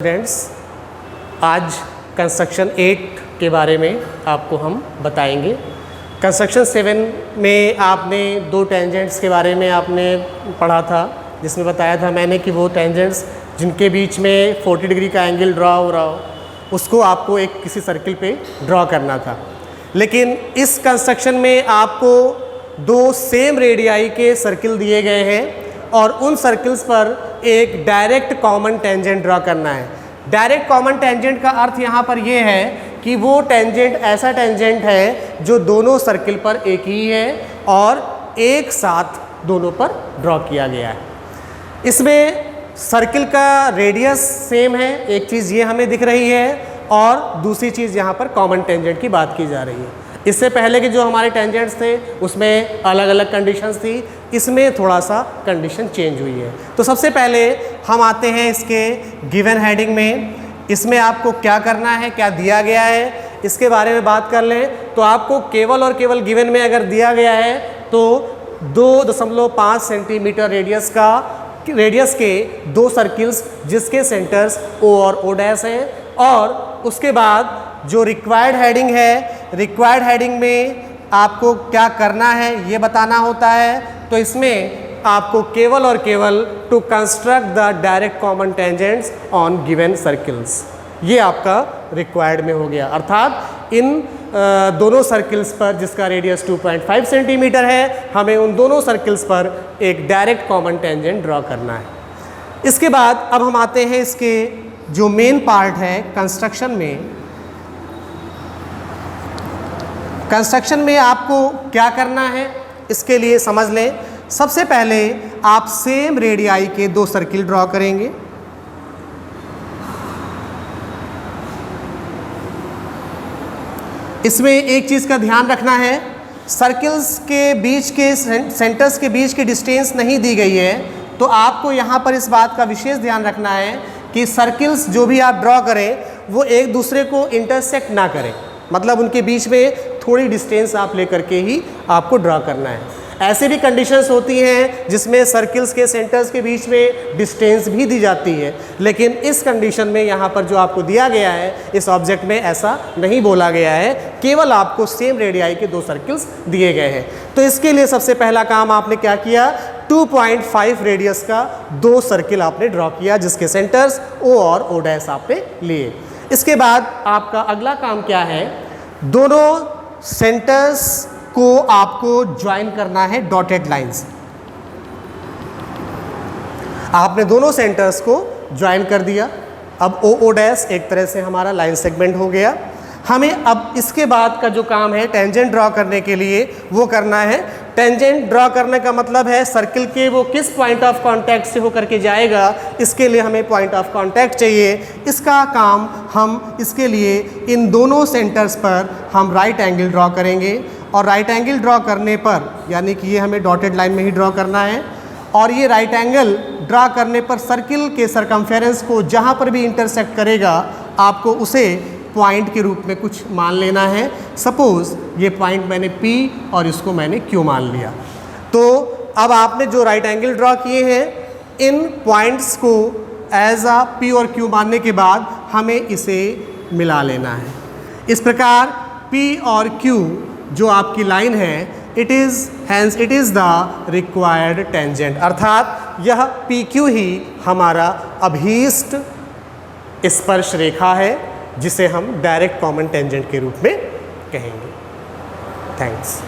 Friends, आज construction 8 के बारे में आपको हम बताएंगे। कंस्ट्रक्शन 7 में आपने दो टेंजेंट्स के बारे में आपने पढ़ा था, जिसमें बताया था मैंने कि वो टेंजेंट्स जिनके बीच में 40 डिग्री का एंगल ड्रॉ हो रहा हो उसको आपको एक किसी सर्किल पे ड्रॉ करना था। लेकिन इस कंस्ट्रक्शन में आपको दो सेम रेडियाई के सर्किल दिए गए हैं और उन सर्किल्स पर एक डायरेक्ट कॉमन टेंजेंट ड्रॉ करना है। डायरेक्ट कॉमन टेंजेंट का अर्थ यहाँ पर ये है कि वो टेंजेंट ऐसा टेंजेंट है जो दोनों सर्किल पर एक ही है और एक साथ दोनों पर ड्रॉ किया गया है। इसमें सर्किल का रेडियस सेम है, एक चीज़ ये हमें दिख रही है और दूसरी चीज़ यहाँ पर कॉमन टेंजेंट की बात की जा रही है। इससे पहले के जो हमारे टेंजेंट्स थे उसमें अलग अलग कंडीशंस थी, इसमें थोड़ा सा कंडीशन चेंज हुई है। तो सबसे पहले हम आते हैं इसके गिवन हेडिंग में। इसमें आपको क्या करना है, क्या दिया गया है, इसके बारे में बात कर लें तो आपको केवल और केवल गिवन में अगर दिया गया है तो 2.5 सेंटीमीटर रेडियस के दो सर्किल्स जिसके सेंटर्स O और O डैश हैं, और उसके बाद जो रिक्वायर्ड हेडिंग है, रिक्वायर्ड हेडिंग में आपको क्या करना है ये बताना होता है। तो इसमें आपको केवल और केवल to construct the direct common tangents on given circles, ये आपका रिक्वायर्ड में हो गया। अर्थात इन दोनों सर्किल्स पर जिसका रेडियस 2.5 सेंटीमीटर है, हमें उन दोनों सर्किल्स पर एक डायरेक्ट कॉमन टेंजेंट ड्रॉ करना है। इसके बाद अब हम आते हैं इसके जो मेन पार्ट है कंस्ट्रक्शन में। कंस्ट्रक्शन में आपको क्या करना है इसके लिए समझ लें। सबसे पहले आप सेम रेडियाई के दो सर्किल ड्रॉ करेंगे। इसमें एक चीज़ का ध्यान रखना है, सर्किल्स के बीच के सेंटर्स के बीच की डिस्टेंस नहीं दी गई है, तो आपको यहाँ पर इस बात का विशेष ध्यान रखना है कि सर्किल्स जो भी आप ड्रॉ करें वो एक दूसरे को इंटरसेक्ट ना करें, मतलब उनके बीच में थोड़ी डिस्टेंस आप लेकर के ही आपको ड्रॉ करना है। ऐसे भी कंडीशंस होती हैं जिसमें सर्किल्स के सेंटर्स के बीच में डिस्टेंस भी दी जाती है, लेकिन इस कंडीशन में यहाँ पर जो आपको दिया गया है इस ऑब्जेक्ट में ऐसा नहीं बोला गया है, केवल आपको सेम रेडियाई के दो सर्किल्स दिए गए हैं। तो इसके लिए सबसे पहला काम आपने क्या किया, 2.5 रेडियस का दो सर्किल आपने ड्रॉ किया जिसके सेंटर्स O और O डैश आपने लिए। इसके बाद आपका अगला काम क्या है, दोनों सेंटर्स को आपको ज्वाइन करना है डॉटेड लाइंस। आपने दोनों सेंटर्स को ज्वाइन कर दिया। अब O डैश एक तरह से हमारा लाइन सेगमेंट हो गया। हमें अब इसके बाद का जो काम है टेंजेंट ड्रॉ करने के लिए वो करना है। टेंजेंट ड्रॉ करने का मतलब है सर्किल के वो किस पॉइंट ऑफ कांटेक्ट से होकर के जाएगा, इसके लिए हमें पॉइंट ऑफ कांटेक्ट चाहिए। इसका काम हम इसके लिए इन दोनों सेंटर्स पर हम राइट एंगल ड्रॉ करेंगे, और राइट एंगल ड्रॉ करने पर यानी कि ये हमें डॉटेड लाइन में ही ड्रॉ करना है, और ये राइट एंगल ड्रॉ करने पर सर्किल के सरकमफेरेंस को जहाँ पर भी इंटरसेक्ट करेगा आपको उसे पॉइंट के रूप में कुछ मान लेना है। सपोज़ ये पॉइंट मैंने P और इसको मैंने Q मान लिया। तो अब आपने जो राइट एंगल ड्रॉ किए हैं इन पॉइंट्स को एज आ P और Q मानने के बाद हमें इसे मिला लेना है। इस प्रकार P और Q जो आपकी लाइन है it is the required tangent, अर्थात यह PQ ही हमारा अभीष्ट स्पर्श रेखा है जिसे हम डायरेक्ट कॉमन टेंजेंट के रूप में कहेंगे। थैंक्स।